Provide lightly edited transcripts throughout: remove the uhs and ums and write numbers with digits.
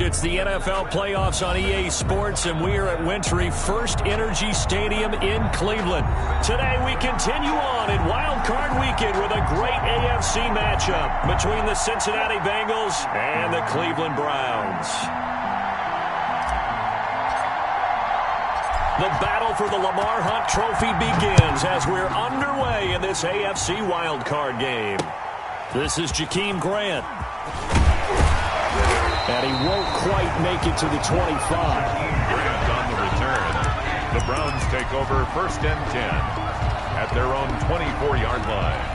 It's the NFL playoffs on EA Sports, and we are at Wintry First Energy Stadium in Cleveland. Today, we continue on in Wild Card Weekend with a great AFC matchup between the Cincinnati Bengals and the Cleveland Browns. The battle for the Lamar Hunt Trophy begins as we're underway in this AFC Wild Card game. This is Jakeem Grant. And he won't quite make it to the 25. Grant on the return. The Browns take over 1st and 10 at their own 24-yard line.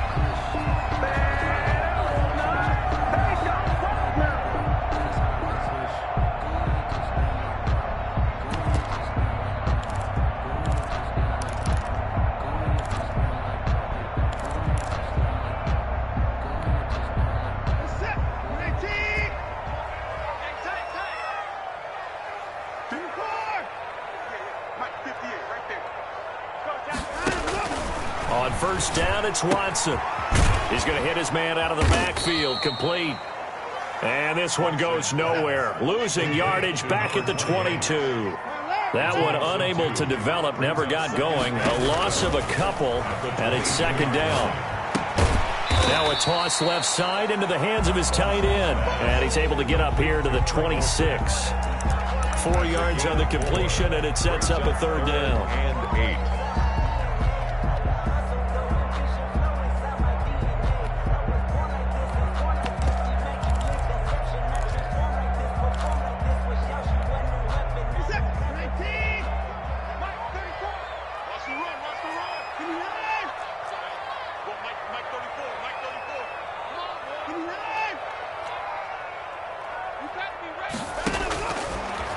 On 1st down, it's Watson. He's going to hit his man out of the backfield, complete. And this one goes nowhere. Losing yardage back at the 22. That one unable to develop, never got going. A loss of a couple, and it's 2nd down. Now a toss left side into the hands of his tight end. And he's able to get up here to the 26. 4 yards on the completion, and it sets up a 3rd down. And 8.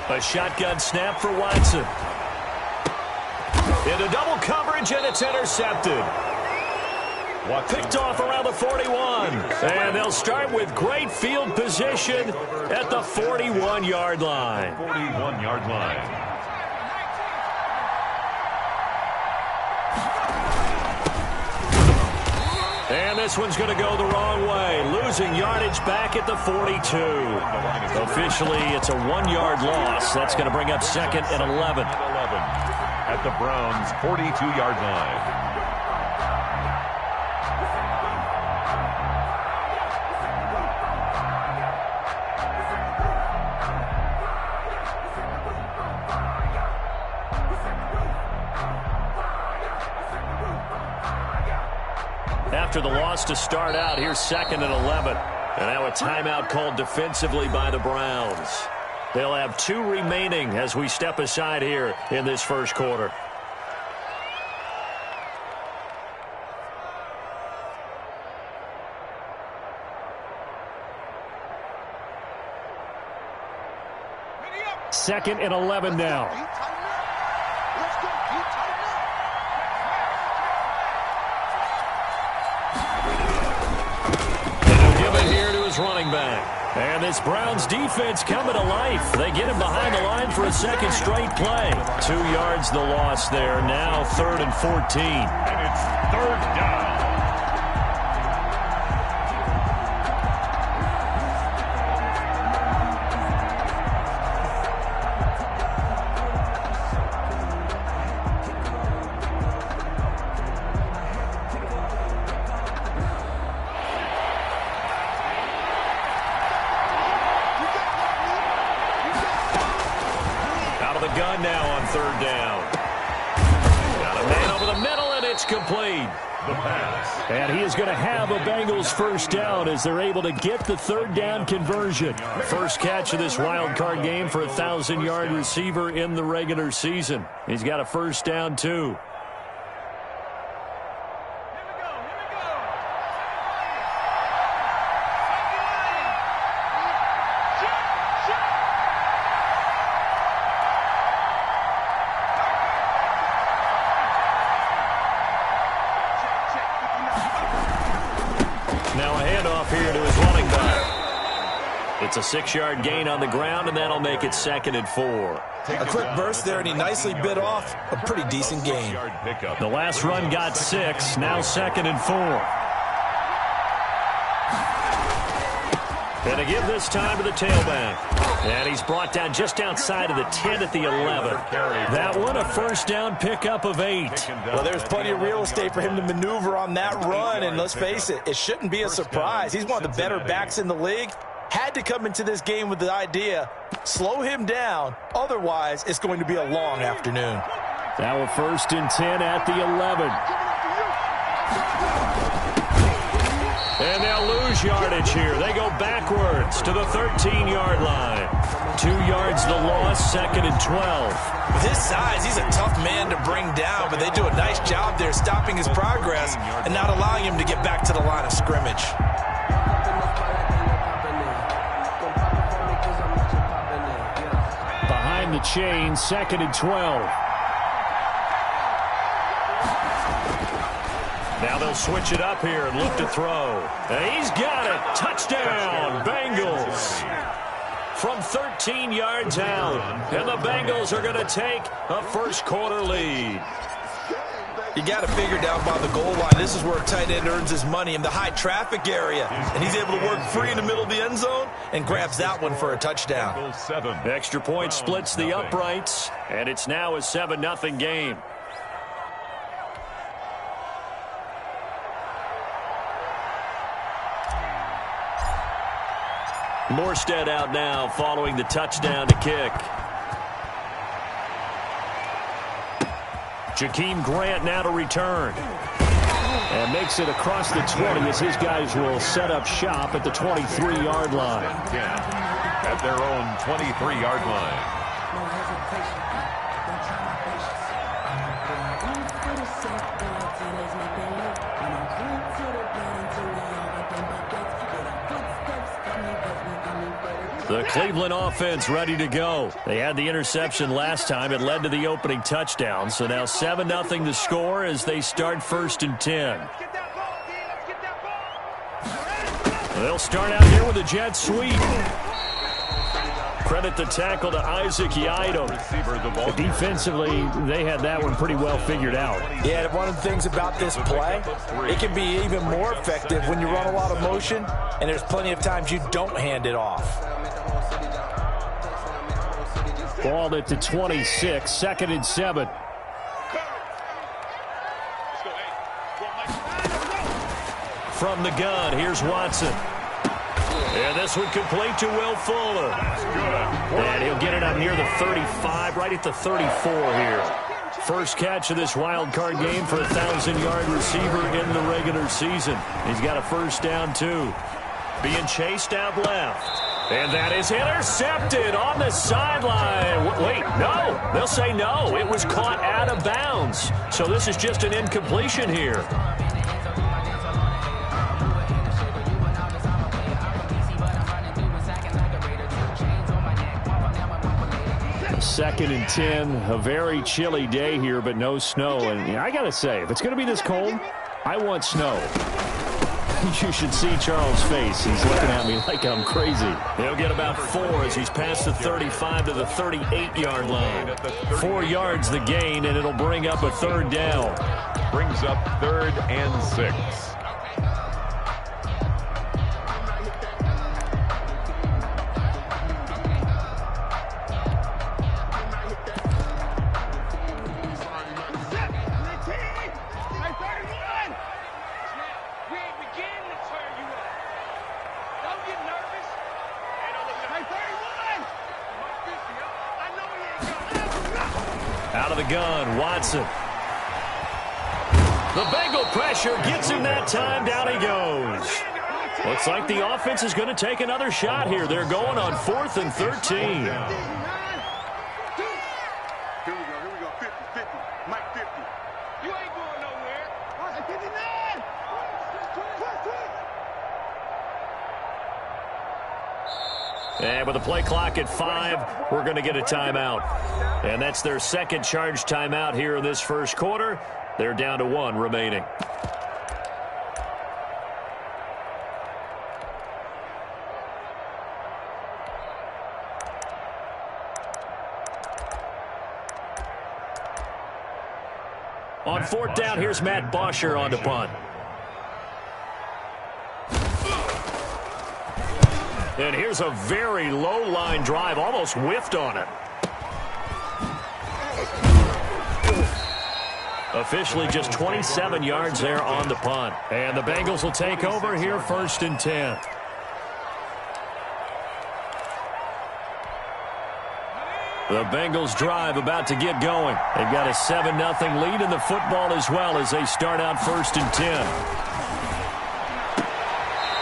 A shotgun snap for Watson. Into double coverage, and it's intercepted. Picked off around the 41. And they'll start with great field position at the 41-yard line. 41-yard line. And this one's going to go the wrong way. Losing yardage back at the 42. Officially, it's a 1-yard loss. That's going to bring up 2nd and 11. At the Browns' 42-yard line. After the loss to start out, here's 2nd and 11. And now a timeout called defensively by the Browns. They'll have 2 remaining as we step aside here in this first quarter. Second and 11 now. Running back. And this Browns defense coming to life. They get him behind the line for a 2nd straight play. 2 yards the loss there. Now 3rd and 14. And it's 3rd down. Gun now on 3rd down. Got a man over the middle, and it's complete. The pass. And he is going to have a Bengals 1st down as they're able to get the 3rd down conversion. First catch of this wild card game for a 1,000-yard receiver in the regular season. He's got a 1st down, too. It's a 6-yard gain on the ground, and that'll make it 2nd and 4. A quick burst there, and he nicely bit off a pretty decent gain. The last run got 6, now 2nd and 4. And to give this time to the tailback. And he's brought down just outside of the 10 at the 11. That one, a first down pickup of 8. Well, there's plenty of real estate for him to maneuver on that run. And let's face it, it shouldn't be a surprise. He's one of the better backs in the league. Had to come into this game with the idea, slow him down. Otherwise, it's going to be a long afternoon. Now a first and 10 at the 11. And they'll lose yardage here. They go backwards to the 13-yard line. 2 yards the loss, second and 12. With his size, he's a tough man to bring down, but they do a nice job there stopping his progress and not allowing him to get back to the line of scrimmage. Behind the chain, second and 12. Now they'll switch it up here and look to throw. And he's got it. Touchdown, Bengals. From 13 yards out. And the Bengals are going to take a first quarter lead. You got to figure down by the goal line. This is where a tight end earns his money in the high traffic area. And he's able to work free in the middle of the end zone and grabs that one for a touchdown. Extra point splits the uprights. And it's now a 7-0 game. Morstead out now following the touchdown to kick. Jakeem Grant now to return. And makes it across the 20 as his guys will set up shop at the 23-yard line. At their own 23-yard line. The Cleveland offense ready to go. They had the interception last time. It led to the opening touchdown. So now 7-0 the score as they start first and 10. They'll start out here with a jet sweep. Credit the tackle to Isaac Yiadom. Defensively, they had that one pretty well figured out. Yeah, one of the things about this play, it can be even more effective when you run a lot of motion, and there's plenty of times you don't hand it off. Ball at the 26, second and 7. From the gun, here's Watson. And this one complete to Will Fuller. And he'll get it up near the 35, right at the 34 here. First catch of this wild card game for a 1,000-yard receiver in the regular season. He's got a first down, too. Being chased out left. And that is intercepted on the sideline. Wait, no. They'll say no. It was caught out of bounds. So this is just an incompletion here. Second and 10, a very chilly day here, but no snow. And I got to say, if it's going to be this cold, I want snow. You should see Charles' face. He's looking at me like I'm crazy. He'll get about 4 as he's past the 35 to the 38-yard line. 4 yards the gain, and it'll bring up a third down. Brings up 3rd and 6. Out of the gun, Watson. The Bengal pressure gets him that time. Down he goes. Looks like the offense is going to take another shot here. They're going on 4th and 13. Here we go. 50, 50. Mike 50. You ain't going nowhere. 59. And with the play clock at 5, we're going to get a timeout. And that's their second charge timeout here in this first quarter. They're down to 1 remaining. On 4th down, here's Matt Bosher on to punt. And here's a very low-line drive, almost whiffed on it. Officially just 27 yards there on the punt. And the Bengals will take over here, 1st and 10. The Bengals drive about to get going. They've got a 7-0 lead in the football as well as they start out 1st and 10.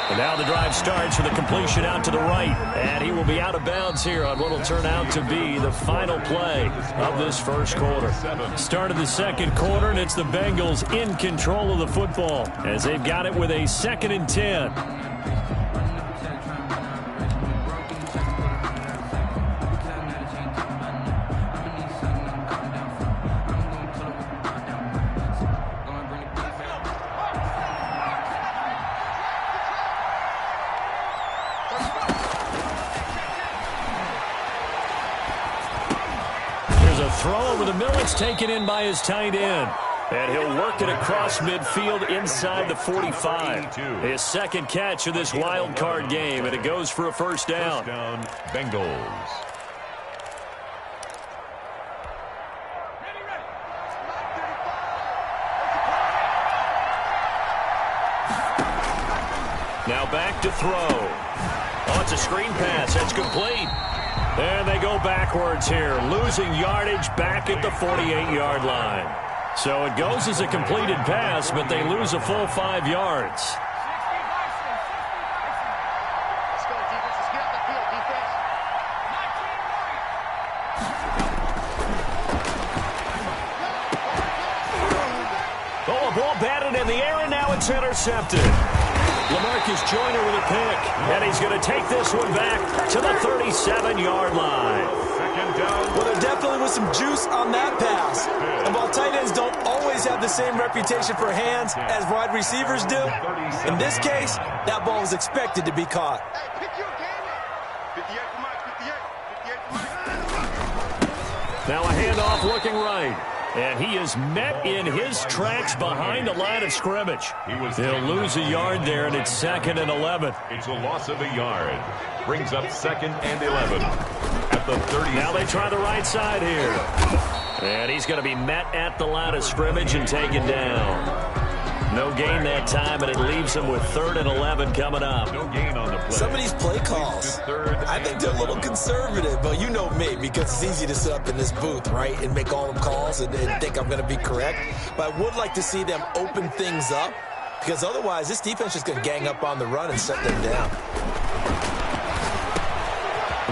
And now the drive starts with a completion out to the right. And he will be out of bounds here on what will turn out to be the final play of this first quarter. Start of the second quarter, and it's the Bengals in control of the football as they've got it with a 2nd and 10. Throw over the middle. It's taken in by his tight end. And he'll work it across midfield inside the 45. His 2nd catch of this wild card game, and it goes for a first down. First down, Bengals. Now back to throw. Oh, it's a screen pass. That's complete. And they go backwards here, losing yardage back at the 48-yard line. So it goes as a completed pass, but they lose a full 5 yards. Let's go, defense. Let's get off the field, defense. Oh, a ball batted in the air, and now it's intercepted. LaMarcus Joyner with a pick, and he's going to take this one back to the 37-yard line. Second down. Well, there definitely was some juice on that pass. And while tight ends don't always have the same reputation for hands as wide receivers do, in this case, that ball was expected to be caught. Hey, pick your game up. 58 for Mike, 58. 58 for Mike. Now a handoff looking right. And he is met in his tracks behind the line of scrimmage. He'll lose a yard there, and it's 2nd and 11. It's a loss of a yard. Brings up 2nd and 11 at the 30. Now they try the right side here. And he's going to be met at the line of scrimmage and taken down. No gain that time, and it leaves him with 3rd and 11 coming up. No gain on the play. Some of these play calls, I think they're a little conservative, but you know me, because it's easy to sit up in this booth, right, and make all the calls and think I'm going to be correct. But I would like to see them open things up, because otherwise this defense is going to gang up on the run and shut them down.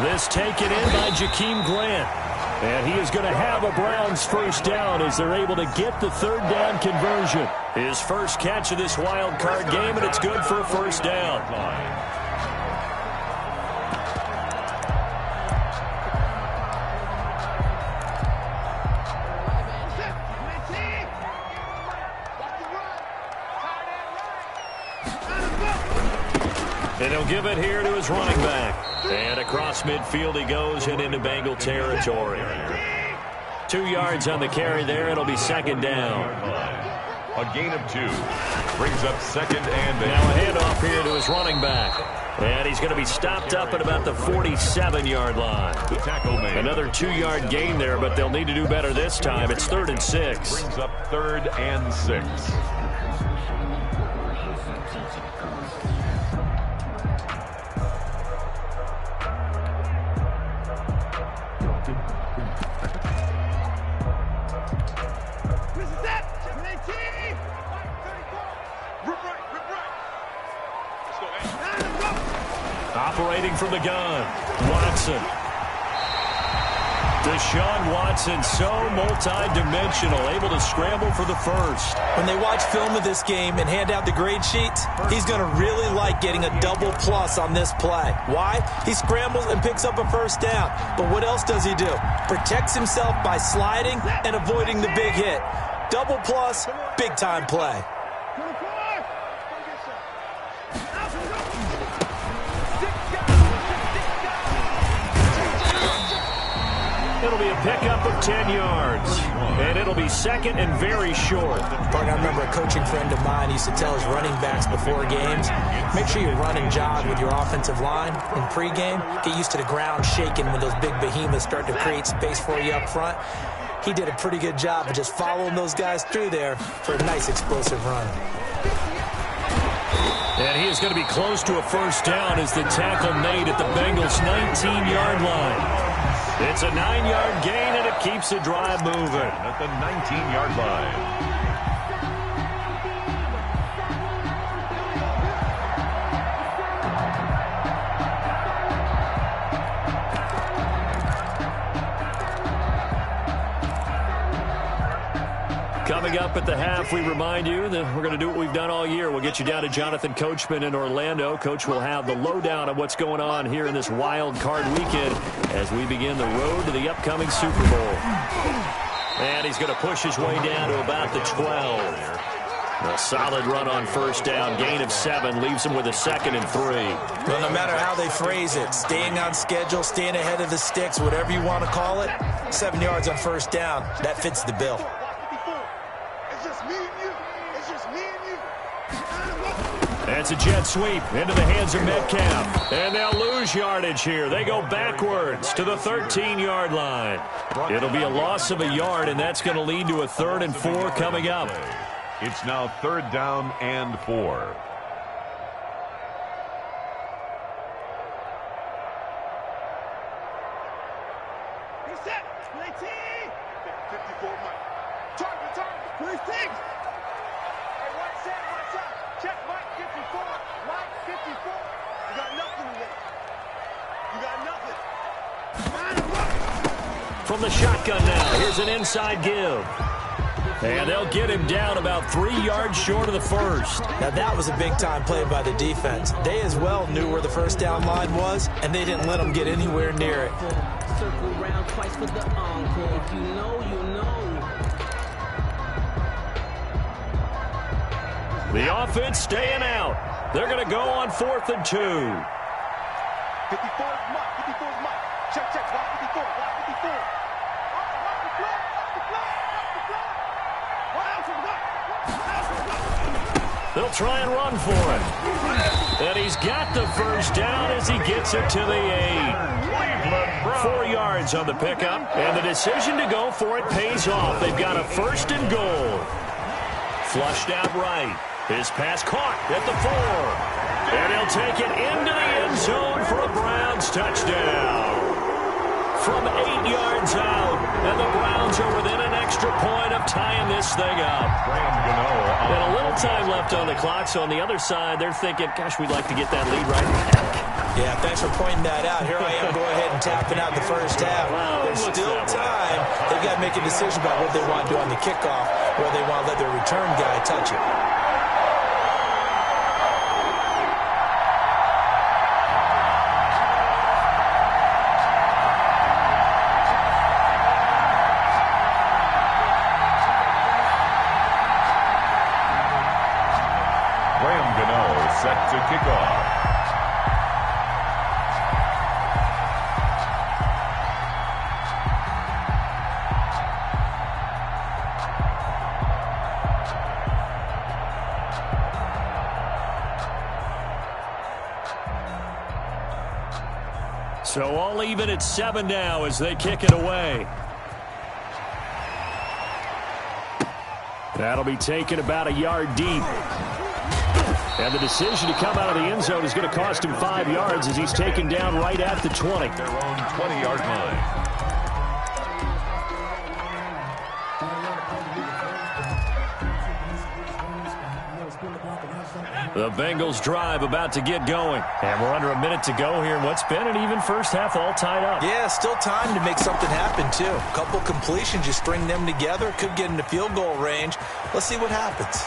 This taken in by Jakeem Grant. And he is going to have a Browns first down as they're able to get the 3rd down conversion. His first catch of this wild card game, and it's good for a first down. And he'll give it here to his running back. And across midfield he goes and into Bengal territory. 2 yards on the carry there. It'll be 2nd down. A gain of 2. Brings up 2nd and 8. Now a handoff here to his running back. And he's going to be stopped up at about the 47-yard line. The tackle made. Another 2-yard gain there, but they'll need to do better this time. It's 3rd and 6. Brings up 3rd and 6. Operating from the gun, Watson. Deshaun Watson, so multi-dimensional, able to scramble for the first. When they watch film of this game and hand out the grade sheets, he's going to really like getting a double plus on this play. Why? He scrambles and picks up a first down. But what else does he do? Protects himself by sliding and avoiding the big hit. Double plus, big-time play. It'll be a pickup of 10 yards. And it'll be second and very short. Mark, I remember a coaching friend of mine used to tell his running backs before games, make sure you run and jog with your offensive line in pregame. Get used to the ground shaking when those big behemoths start to create space for you up front. He did a pretty good job of just following those guys through there for a nice explosive run. And he is going to be close to a first down as the tackle made at the Bengals' 19-yard line. It's a 9-yard gain, and it keeps the drive moving. At the 19-yard line. Coming up at the half, we remind you that we're going to do what we've done all year. We'll get you down to Jonathan Coachman in Orlando. Coach will have the lowdown of what's going on here in this wild card weekend as we begin the road to the upcoming Super Bowl. And he's going to push his way down to about the 12. A solid run on first down, gain of 7, leaves him with a 2nd and 3. Well, no matter how they phrase it, staying on schedule, staying ahead of the sticks, whatever you want to call it, 7 yards on first down, that fits the bill. That's a jet sweep into the hands of Metcalf. And they'll lose yardage here. They go backwards to the 13-yard line. It'll be a loss of a yard, and that's going to lead to a 3rd and 4 coming up. It's now 3rd down and 4. Reset. 19. 54 Mike. Target. 26. Hey, watch out. Check Mike 54. Mike 54. You got nothing today. You got nothing. From the shotgun now, here's an inside give. And they'll get him down about 3 yards short of the first. Now that was a big-time play by the defense. They as well knew where the first down line was, and they didn't let them get anywhere near it. Circle round twice for the encore. If you know, you know. The offense staying out. They're going to go on 4th and 2. 54 is Mike. 54 is Mike. Check. Block 54. Block 54. They'll try and run for it. And he's got the first down as he gets it to the 8. 4 yards on the pickup. And the decision to go for it pays off. They've got a 1st and goal. Flushed out right. His pass caught at the 4. And he'll take it into the end zone for a Browns touchdown. From 8 yards out, and the Browns are within an extra point of tying this thing up. And a little time left on the clock, so on the other side, they're thinking, gosh, we'd like to get that lead right back. Yeah, thanks for pointing that out. Here I am, go ahead and tapping out the first half. There's still time. They've got to make a decision about what they want to do on the kickoff, or they want to let their return guy touch it. Set to kick off. So all even at 7 now as they kick it away. That'll be taken about a yard deep. And the decision to come out of the end zone is going to cost him 5 yards as he's taken down right at the 20. Their own 20-yard line. The Bengals drive about to get going. And we're under a minute to go here in what's been an even first half all tied up. Yeah, still time to make something happen, too. A couple completions, you string them together, could get into field goal range. Let's see what happens.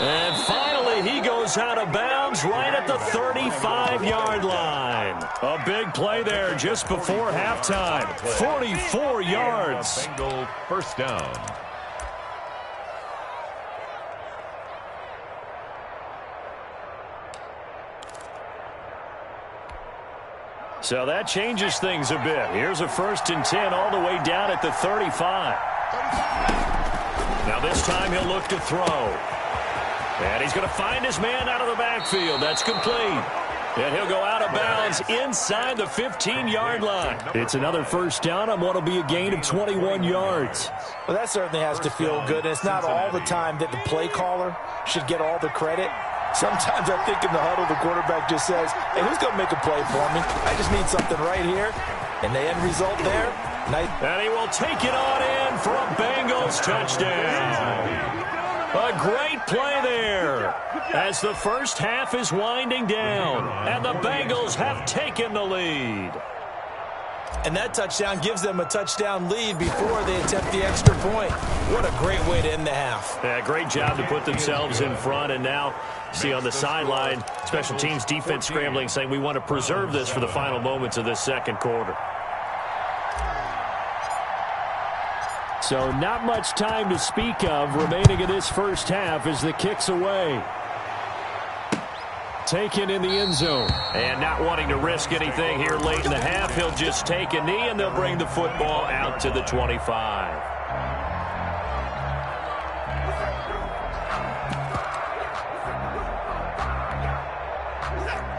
And finally, he goes out of bounds right at the 35-yard line. A big play there just before halftime. 44 yards. Bengal first down. So that changes things a bit. Here's a 1st and 10 all the way down at the 35. Now this time he'll look to throw. And he's going to find his man out of the backfield. That's complete. And he'll go out of bounds inside the 15-yard line. It's another 1st down on what will be a gain of 21 yards. Well, that certainly has to feel good. And it's not all the time that the play caller should get all the credit. Sometimes I think in the huddle, the quarterback just says, hey, who's going to make a play for me? I just need something right here. And the end result there, nice. And he will take it on in for a Bengals touchdown. A great play there as the first half is winding down, and the Bengals have taken the lead. And that touchdown gives them a touchdown lead before they attempt the extra point. What a great way to end the half. Yeah, great job to put themselves in front, and now see on the sideline, special teams defense scrambling, saying we want to preserve this for the final moments of this second quarter. So not much time to speak of remaining in this first half as the kick's away. Taken in the end zone. And not wanting to risk anything here late in the half, he'll just take a knee and they'll bring the football out to the 25.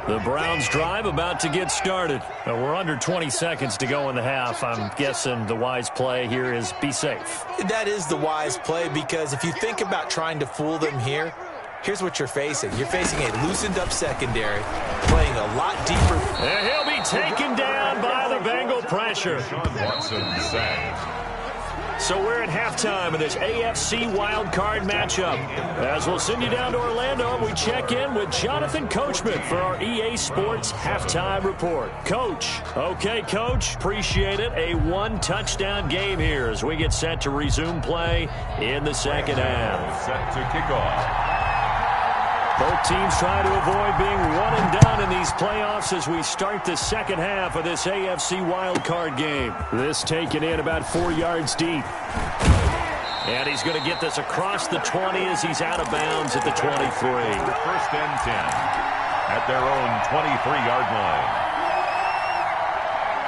The Browns drive about to get started. We're under 20 seconds to go in the half. I'm guessing the wise play here is be safe. That is the wise play, because if you think about trying to fool them here, here's what you're facing. You're facing a loosened up secondary, playing a lot deeper. And he'll be taken down by the Bengal pressure. Watson sacked. So we're at halftime of this AFC wildcard matchup. As we'll send you down to Orlando, we check in with Jonathan Coachman for our EA Sports halftime report. Coach. Okay, Coach. Appreciate it. A one-touchdown game here as we get set to resume play in the second half. Set to kick off. Both teams try to avoid being one and done in these playoffs as we start the second half of this AFC wildcard game. This taken in about 4 yards deep. And he's going to get this across the 20 as he's out of bounds at the 23. 1st and 10 at their own 23-yard line.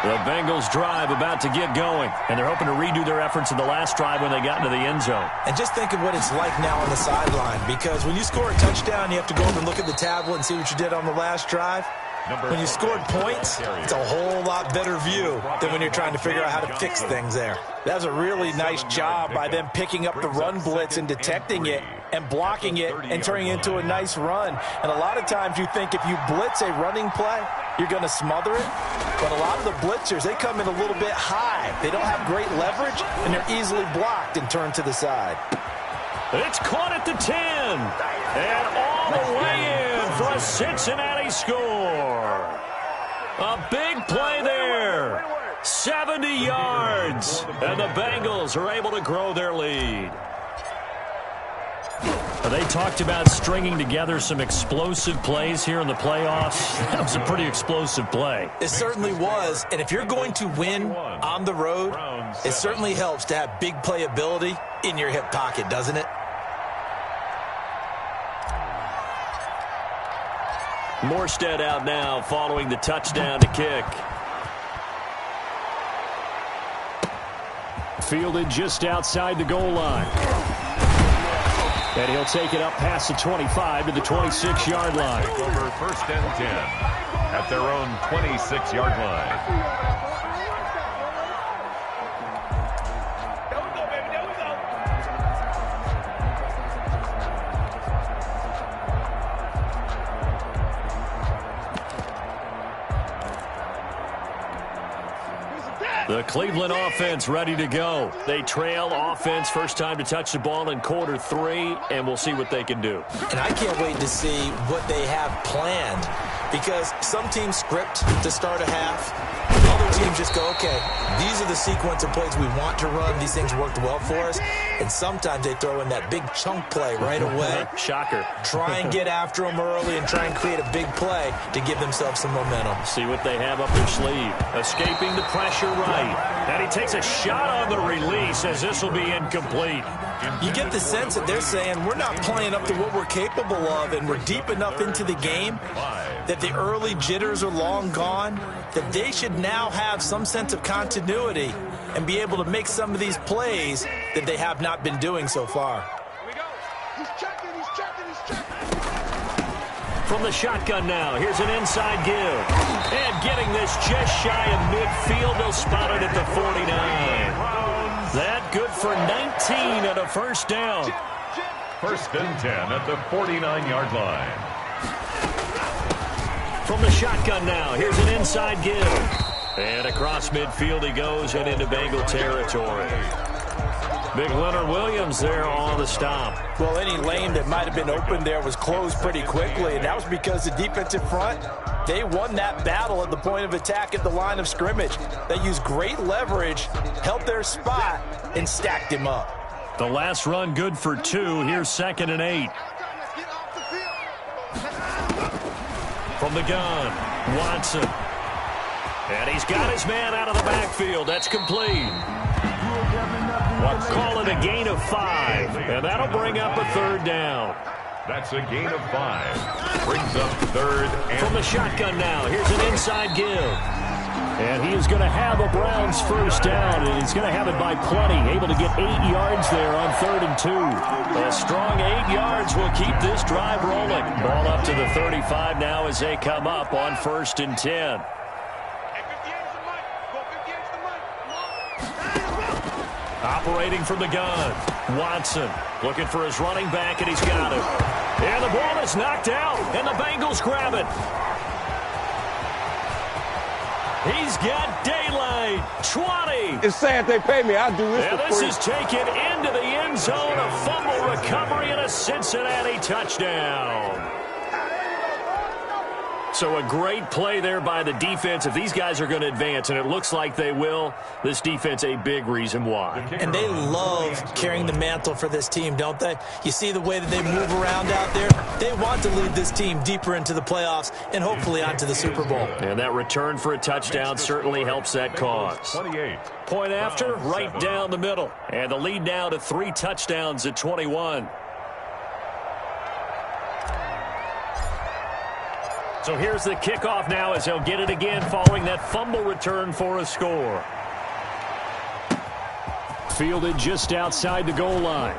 The Bengals drive about to get going, and they're hoping to redo their efforts in the last drive when they got into the end zone. And just think of what it's like now on the sideline, because when you score a touchdown, you have to go up and look at the tablet and see what you did on the last drive. When you scored points, it's a whole lot better view than when you're trying to figure out how to fix things there. That was a really nice job by them picking up the run blitz and detecting it and blocking it and turning it into a nice run. And a lot of times you think if you blitz a running play, you're going to smother it. But a lot of the blitzers, they come in a little bit high. They don't have great leverage, and they're easily blocked and turned to the side. It's caught at the 10. And all the way in for a Cincinnati score. A big play there. 70 yards. And the Bengals are able to grow their lead. They talked about stringing together some explosive plays here in the playoffs. That was a pretty explosive play. It certainly was. And if you're going to win on the road, it certainly helps to have big playability in your hip pocket, doesn't it? Morstead out now following the touchdown to kick. Fielded just outside the goal line. And he'll take it up past the 25 to the 26-yard line. Over 1st and 10 at their own 26-yard line. The Cleveland offense ready to go. They trail offense first time to touch the ball in quarter 3, and we'll see what they can do. And I can't wait to see what they have planned, because some teams script to start a half. Other teams just go, okay, these are the sequence of plays we want to run. These things worked well for us. And sometimes they throw in that big chunk play right away. Shocker. Try and get after them early and try and create a big play to give themselves some momentum. See what they have up their sleeve. Escaping the pressure right. And he takes a shot on the release as this will be incomplete. You get the sense that they're saying we're not playing up to what we're capable of, and we're deep enough into the game that the early jitters are long gone, that they should now have some sense of continuity and be able to make some of these plays that they have not been doing so far. He's checking, he's checking, he's checking. From the shotgun now, here's an inside give. And getting this just shy of midfield, they'll spot it at the 49. That good for 19 and a first down. First and 10 at the 49-yard line. From the shotgun now, here's an inside give. And across midfield he goes and into Bengal territory. Big Leonard Williams there on the stop. Well, any lane that might have been open there was closed pretty quickly, and that was because the defensive front, they won that battle at the point of attack at the line of scrimmage. They used great leverage, held their spot, and stacked him up. The last run good for 2. Here's 2nd and 8. From the gun, Watson. And he's got his man out of the backfield. That's complete. We'll call it a gain of 5, and that'll bring up a 3rd down. That's a gain of 5. Brings up 3rd and... From the shotgun now, here's an inside give. And he is going to have a Browns first down, and he's going to have it by plenty. Able to get 8 yards there on 3rd and 2. A strong 8 yards will keep this drive rolling. Ball up to the 35 now as they come up on 1st and 10. Operating from the gun, Watson looking for his running back, and he's got it. And the ball is knocked out, and the Bengals grab it. He's got daylight, 20. It's sad they pay me. I'll do this And for this free. is taken into the end zone, a fumble recovery, and a Cincinnati touchdown. So a great play there by the defense. If these guys are going to advance, and it looks like they will, this defense a big reason why. And they love carrying the mantle for this team, don't they? You see the way that they move around out there? They want to lead this team deeper into the playoffs and hopefully onto the Super Bowl. And that return for a touchdown certainly helps that cause. 28. Point after, right down the middle. And the lead now to 3 touchdowns at 21. So here's the kickoff now as they'll get it again following that fumble return for a score. Fielded just outside the goal line.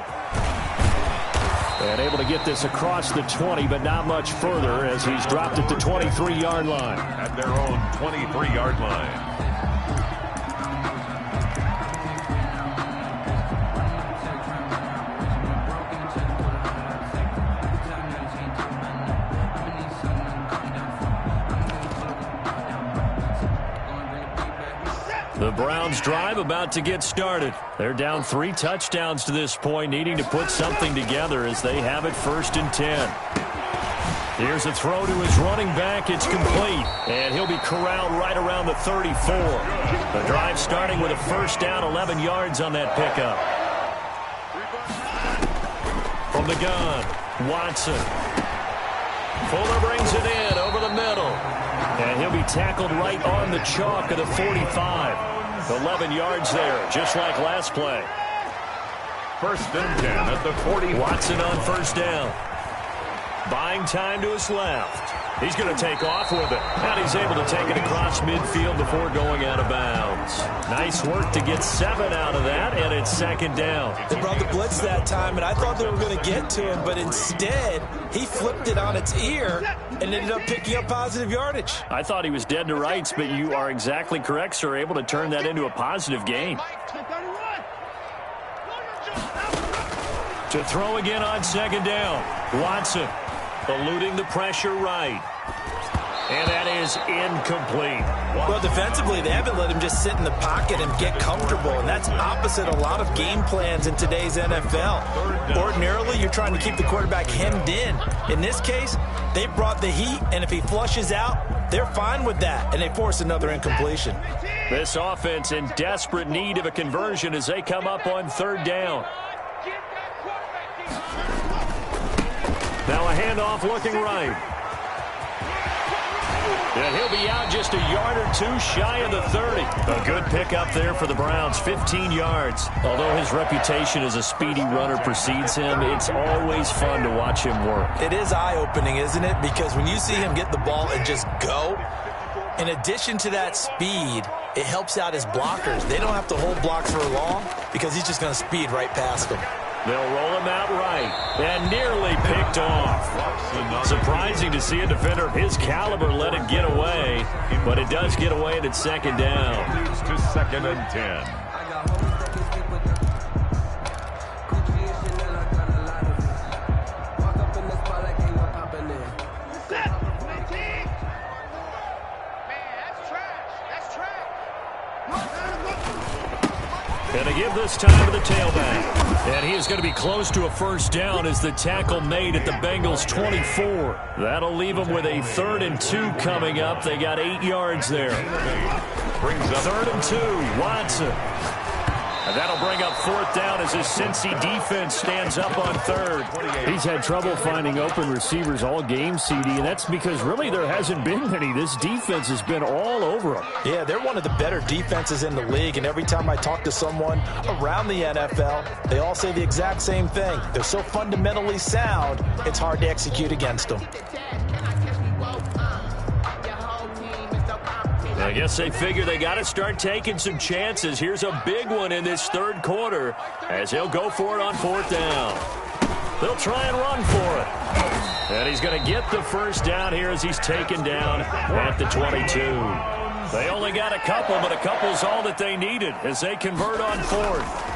And able to get this across the 20, but not much further as he's dropped at the 23-yard line. At their own 23-yard line. The Browns drive about to get started. They're down 3 touchdowns to this point, needing to put something together as they have it 1st and 10. Here's a throw to his running back. It's complete, and he'll be corralled right around the 34. The drive starting with a first down, 11 yards on that pickup. From the gun, Watson. Fuller brings it in over the middle. And he'll be tackled right on the chalk of the 45. 11 yards there, just like last play. 1st and 10 at the 40. Watson on first down. Buying time to his left. He's going to take off with it. And he's able to take it across midfield before going out of bounds. Nice work to get 7 out of that, and it's 2nd down. They brought the blitz that time, and I thought they were going to get to him, but instead, he flipped it on its ear and ended up picking up positive yardage. I thought he was dead to rights, but you are exactly correct, sir. Able to turn that into a positive gain. To throw again on 2nd down. Watson eluding the pressure right. And that is incomplete. Well, defensively, they haven't let him just sit in the pocket and get comfortable, and that's opposite a lot of game plans in today's NFL. Ordinarily, you're trying to keep the quarterback hemmed in. In this case, they brought the heat, and if he flushes out, they're fine with that, and they force another incompletion. This offense in desperate need of a conversion as they come up on 3rd down. Now a handoff looking right. And he'll be out just a yard or two shy of the 30. A good pickup there for the Browns, 15 yards. Although his reputation as a speedy runner precedes him, it's always fun to watch him work. It is eye-opening, isn't it? Because when you see him get the ball and just go, in addition to that speed, it helps out his blockers. They don't have to hold blocks for long because he's just going to speed right past them. They'll roll him out right and nearly picked off. Surprising to see a defender of his caliber let it get away, but it does get away and it's second down. Leads to 2nd and 10. And they give this time to the tailback. And he is going to be close to a first down as the tackle made at the Bengals' 24. That'll leave them with a 3rd and 2 coming up. They got 8 yards there. Brings up 3rd and 2, Watson. And that'll bring up 4th down as his Cincy defense stands up on 3rd. He's had trouble finding open receivers all game, CD, and that's because really there hasn't been many. This defense has been all over him. Yeah, they're one of the better defenses in the league, and every time I talk to someone around the NFL, they all say the exact same thing. They're so fundamentally sound, it's hard to execute against them. I guess they figure they got to start taking some chances. Here's a big one in this 3rd quarter as he'll go for it on 4th down. They'll try and run for it. And he's going to get the first down here as he's taken down at the 22. They only got a couple, but a couple's all that they needed as they convert on 4th.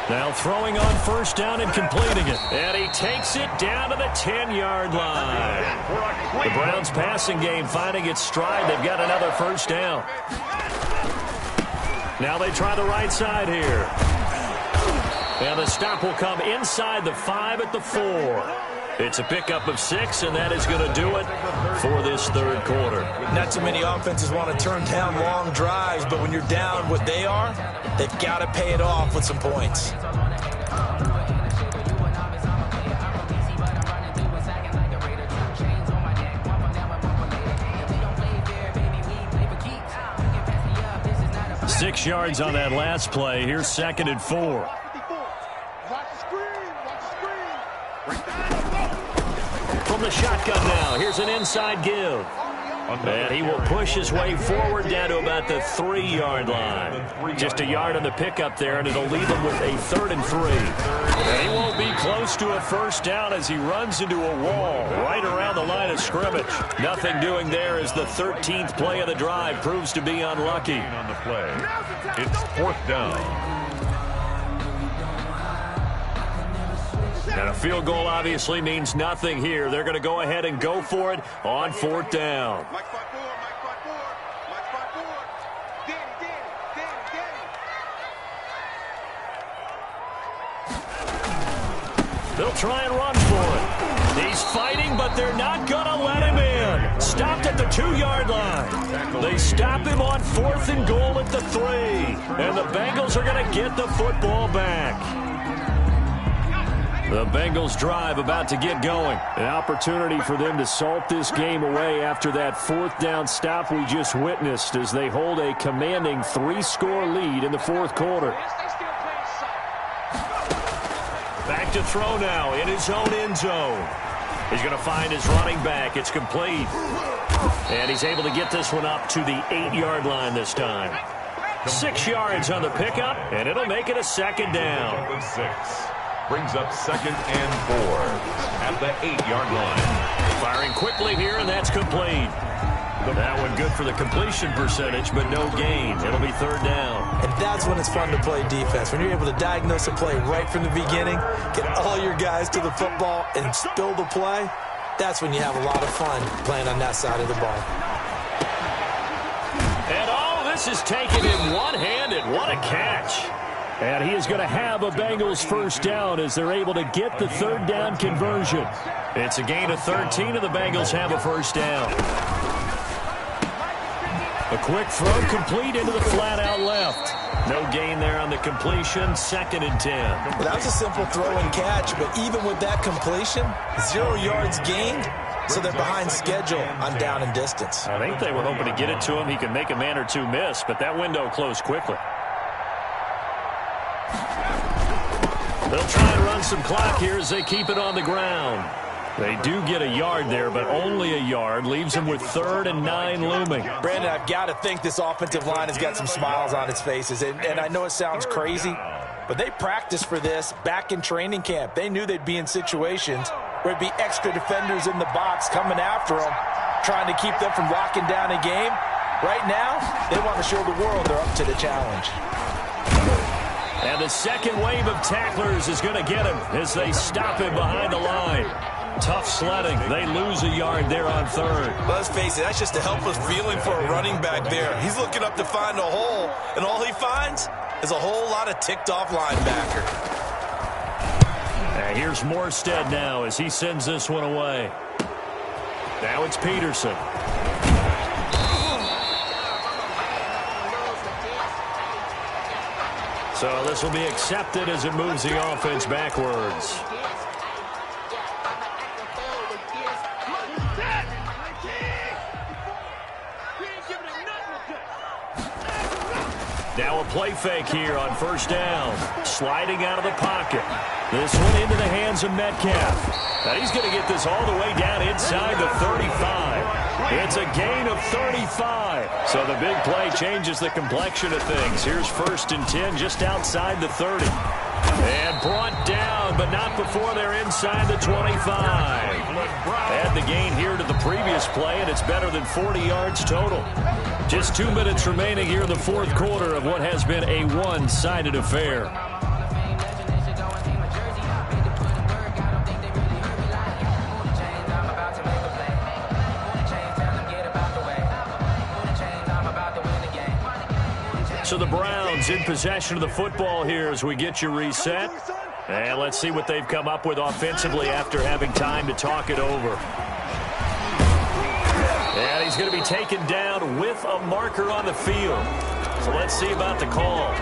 Now throwing on first down and completing it. And he takes it down to the 10-yard line. The Browns passing game finding its stride. They've got another first down. Now they try the right side here. And the stop will come inside the 5 at the 4. It's a pickup of 6, and that is going to do it for this 3rd quarter. Not too many offenses want to turn down long drives, but when you're down what they are, they've got to pay it off with some points. Six yards on that last play. Here's 2nd and 4. From the shotgun now, here's an inside give. And he will push his way forward down to about the 3-yard line. Just a yard on the pickup there, and it'll leave him with a 3rd and 3. And he won't be close to a first down as he runs into a wall right around the line of scrimmage. Nothing doing there as the 13th play of the drive proves to be unlucky. on the play. It's 4th down. And a field goal obviously means nothing here. They're going to go ahead and go for it on 4th down. Mike spot forward, Mike spot forward, Mike spot forward. Danny. They'll try and run for it. He's fighting, but they're not going to let him in. Stopped at the 2-yard line. They stop him on 4th and goal at the 3. And the Bengals are going to get the football back. The Bengals drive about to get going. An opportunity for them to salt this game away after that 4th down stop we just witnessed as they hold a commanding 3-score lead in the 4th quarter. Back to throw now in his own end zone. He's going to find his running back. It's complete. And he's able to get this one up to the 8-yard line this time. 6 yards on the pickup, and it'll make it a 2nd down. 6. Brings up 2nd and 4 at the 8-yard line. Firing quickly here, and that's complete. That one good for the completion percentage, but no gain. It'll be 3rd down. And that's when it's fun to play defense. When you're able to diagnose a play right from the beginning, get all your guys to the football, and spill the play, that's when you have a lot of fun playing on that side of the ball. And all this is taken in one-handed. What a catch. And he is going to have a Bengals first down as they're able to get the 3rd down conversion. It's a gain of 13, and the Bengals have a first down. A quick throw complete into the flat out left. No gain there on the completion, 2nd and 10. Well, that was a simple throw and catch, but even with that completion, 0 yards gained, so they're behind schedule on down and distance. I think they were hoping to get it to him. He can make a man or two miss, but that window closed quickly. They'll try and run some clock here as they keep it on the ground. They do get a yard there, but only a yard. Leaves them with 3rd and 9 looming. Brandon, I've got to think this offensive line has got some smiles on its faces. And I know it sounds crazy, but they practiced for this back in training camp. They knew they'd be in situations where it'd be extra defenders in the box coming after them, trying to keep them from locking down a game. Right now, they want to show the world they're up to the challenge. And the second wave of tacklers is going to get him as they stop him behind the line. Tough sledding. They lose a yard there on 3rd. Let's face it, that's just a helpless feeling for a running back there. He's looking up to find a hole, and all he finds is a whole lot of ticked-off linebacker. And here's Morstead now as he sends this one away. Now it's Peterson. So this will be accepted as it moves the offense backwards. Now a play fake here on 1st down. Sliding out of the pocket. This one into the hands of Metcalf. Now he's going to get this all the way down inside the 35. It's a gain of 35. So the big play changes the complexion of things. Here's 1st and 10 just outside the 30. And brought down, but not before they're inside the 25. Add the gain here to the previous play, and it's better than 40 yards total. Just 2 minutes remaining here in the 4th quarter of what has been a one-sided affair. So the Browns in possession of the football here as we get you reset. And let's see what they've come up with offensively after having time to talk it over. And he's going to be taken down with a marker on the field. So let's see about the call.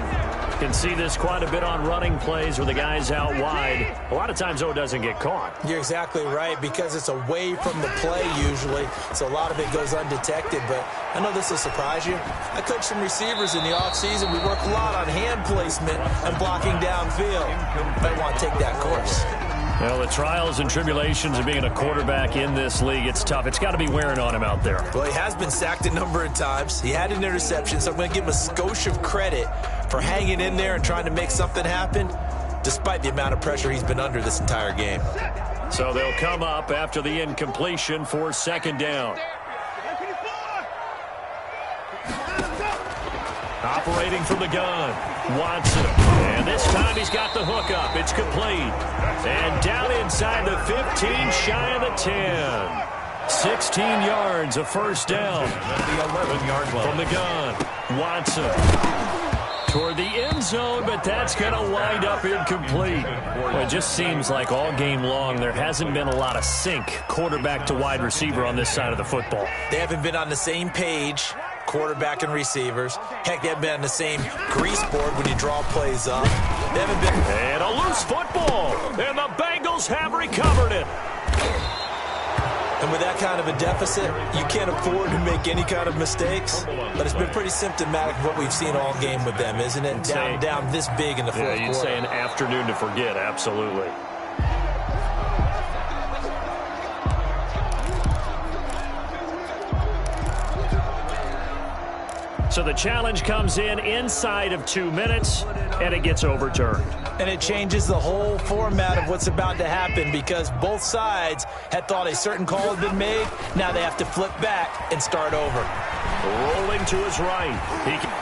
You can see this quite a bit on running plays where the guy's out wide. A lot of times, though, it doesn't get caught. You're exactly right, because it's away from the play usually, so a lot of it goes undetected. But I know this will surprise you. I coach some receivers in the offseason. We work a lot on hand placement and blocking downfield. Might want to take that course. Well, the trials and tribulations of being a quarterback in this league, it's tough. It's got to be wearing on him out there. Well, he has been sacked a number of times. He had an interception, so I'm going to give him a skosh of credit for hanging in there and trying to make something happen, despite the amount of pressure he's been under this entire game. So they'll come up after the incompletion for 2nd down. Operating from the gun, Watson. And this time he's got the hook up. It's complete. And down inside the 15, shy of the 10. 16 yards, a 1st down. The 11-yard line. From the gun, Watson. Toward the end zone, but that's going to wind up incomplete. Well, it just seems like all game long there hasn't been a lot of sync quarterback to wide receiver on this side of the football. They haven't been on the same page, quarterback and receivers. Heck, they haven't been on the same grease board when you draw plays up. They haven't been... And a loose football, and the Bengals have recovered it. And with that kind of a deficit, you can't afford to make any kind of mistakes. But it's been pretty symptomatic of what we've seen all game with them, isn't it? Down this big in the 4th quarter. Yeah, you'd say an afternoon to forget, absolutely. So the challenge comes in inside of 2 minutes, and it gets overturned. And it changes the whole format of what's about to happen, because both sides had thought a certain call had been made. Now they have to flip back and start over. Rolling to his right.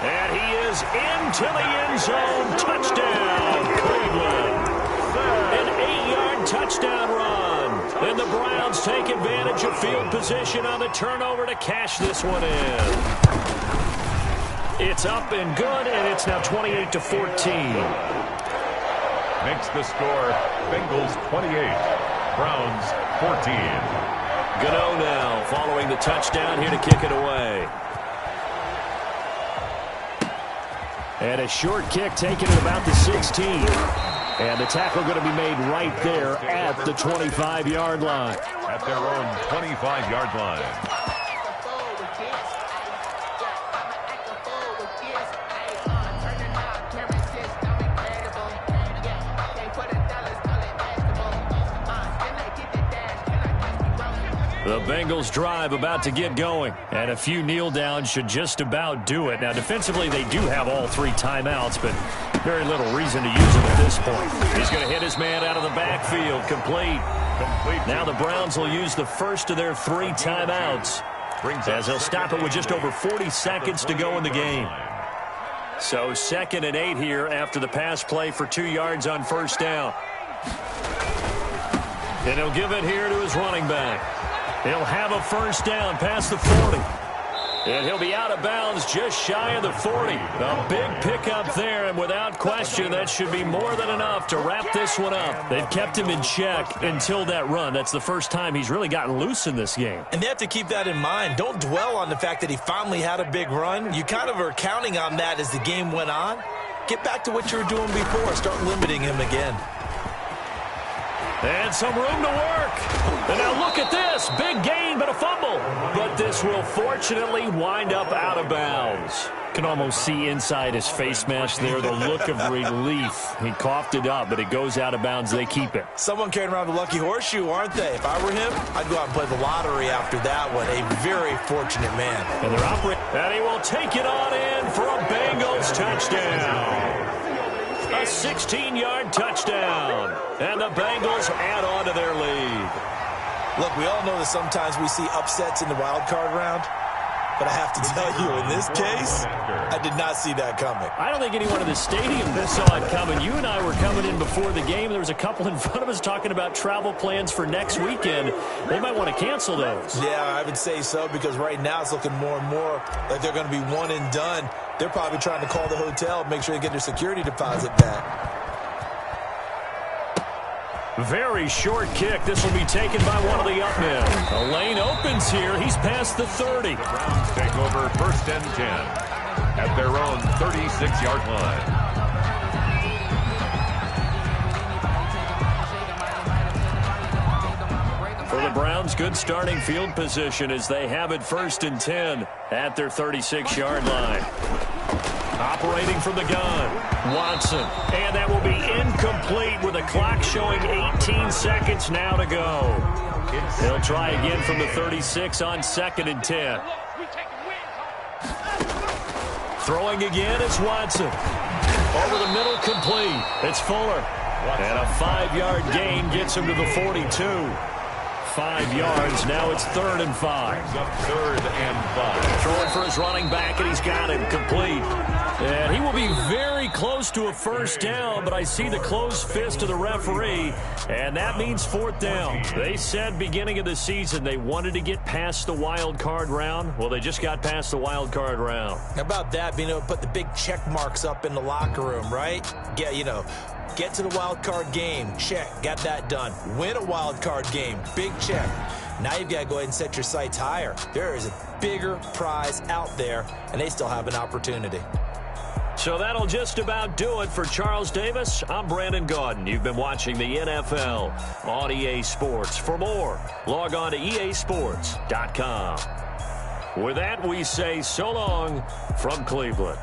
And he is into the end zone. Touchdown, Cleveland. An 8-yard touchdown run. And the Browns take advantage of field position on the turnover to cash this one in. It's up and good, and it's now 28-14. Makes the score Bengals 28, Browns 14. Gano now following the touchdown here to kick it away. And a short kick taken at about the 16. And the tackle going to be made right there at the 25-yard line. At their own 25-yard line. The Bengals drive about to get going, and a few kneel downs should just about do it. Now, defensively, they do have all 3 timeouts, but very little reason to use them at this point. He's going to hit his man out of the backfield, complete. Now the Browns will use the first of their 3 timeouts, as they'll stop it with just over 40 seconds to go in the game. So 2nd and 8 here after the pass play for 2 yards on first down. And he'll give it here to his running back. He'll have a first down past the 40. And he'll be out of bounds just shy of the 40. A big pickup there, and without question, that should be more than enough to wrap this one up. They've kept him in check until that run. That's the first time he's really gotten loose in this game. And they have to keep that in mind. Don't dwell on the fact that he finally had a big run. You kind of are counting on that as the game went on. Get back to what you were doing before. Start limiting him again. And some room to work. And now look at this. Big gain, but a fumble. But this will fortunately wind up out of bounds. Can almost see inside his face mask there the look of relief. He coughed it up, but it goes out of bounds. They keep it. Someone carrying around the lucky horseshoe, aren't they? If I were him, I'd go out and play the lottery after that one. A very fortunate man. And they're operating. And he will take it on in for a Bengals touchdown. A 16-yard touchdown. And the Bengals add on to their lead. Look, we all know that sometimes we see upsets in the wild card round. But I have to tell you, in this case, I did not see that coming. I don't think anyone in the stadium saw it coming. You and I were coming in before the game. There was a couple in front of us talking about travel plans for next weekend. They might want to cancel those. Yeah, I would say so, because right now it's looking more and more like they're going to be one and done. They're probably trying to call the hotel, make sure they get their security deposit back. Very short kick. This will be taken by one of the up men. A lane opens here. He's past the 30. The Browns take over 1st and 10 at their own 36-yard line. For the Browns, good starting field position as they have it 1st and 10 at their 36-yard line. Operating from the gun, Watson. And that will be incomplete with the clock showing 18 seconds now to go. He'll try again from the 36 on 2nd and 10. Throwing again, it's Watson. Over the middle, complete. It's Fuller. And a 5-yard gain gets him to the 42. 5 yards. Now it's 3rd and 5. Up 3rd and 5. Throwing for his running back, and he's got him complete. And he will be very close to a first down, but I see the closed fist of the referee, and that means 4th down. They said beginning of the season they wanted to get past the wild card round. Well, they just got past the wild card round. How about that, being able to put the big check marks up in the locker room, right? Yeah, you know, get to the wild card game, check, got that done. Win a wild card game, big check. Now you've got to go ahead and set your sights higher. There is a bigger prize out there, and they still have an opportunity. So that'll just about do it for Charles Davis. I'm Brandon Gaudin. You've been watching the NFL on EA Sports. For more, log on to easports.com. With that, we say so long from Cleveland.